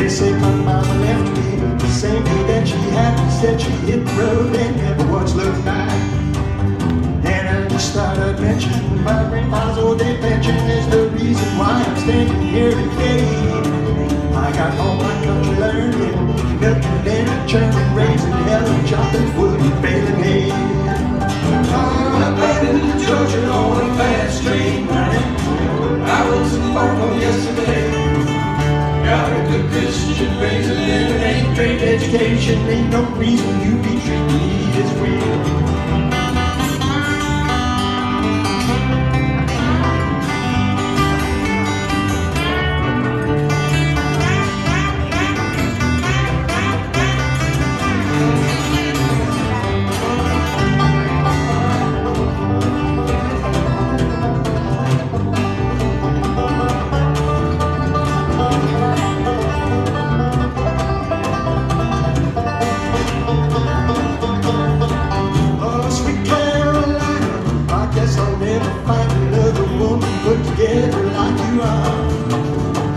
They say my mama left me the same day that she had me. Said she hit the road and never once looked back. And I just started mentioning my grandpa's old day pension is the reason why I'm standing here today. I got all my country learning, milking and churning, raising hell and chopping wood and baling hay. I'm headed to Georgia on a fast train running. I was born on yesterday. Got a good Christian raising and an eighth grade education. Ain't no reason you be treating me this way.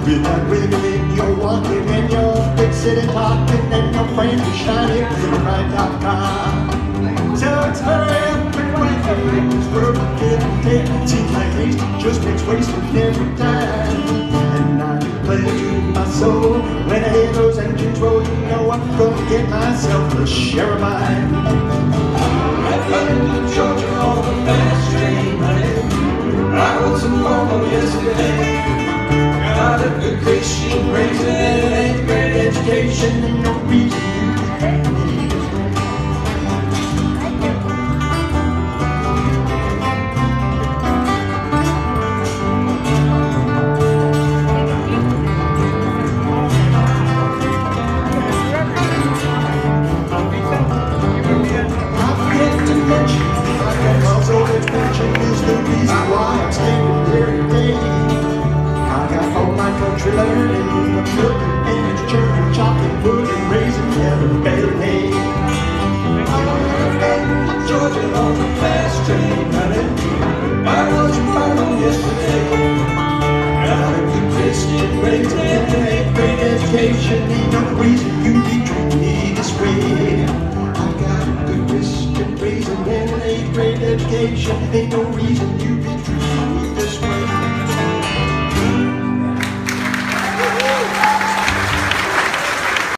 With that rhythm in your walking and your big city talking and your friends are shining in the right.com. So it's hurry up and wait for this world to get and take. Seems like haste just makes wasting every time. And I can play to my soul when I hear those engines roll. You know I'm gonna get myself a share of mine. I fell into Georgia on the fast train running. I was born yesterday. Got a good Christian raising and an eighth grade education. Ain't no reason you can't be this way. I forget to mention my grandma's old age pension is the reason why I'm standing here today. All my country learning, I'm milking and churning, chopping wood and raising hell and baling hay. I'm heading to Georgia on the fast train running. I wasn't born on yesterday. Got a good Christian raising and an eighth grade education. Ain't no reason you be treating me this way. I got a good Christian raising and an eighth grade education. Ain't no reason you be treating me this way.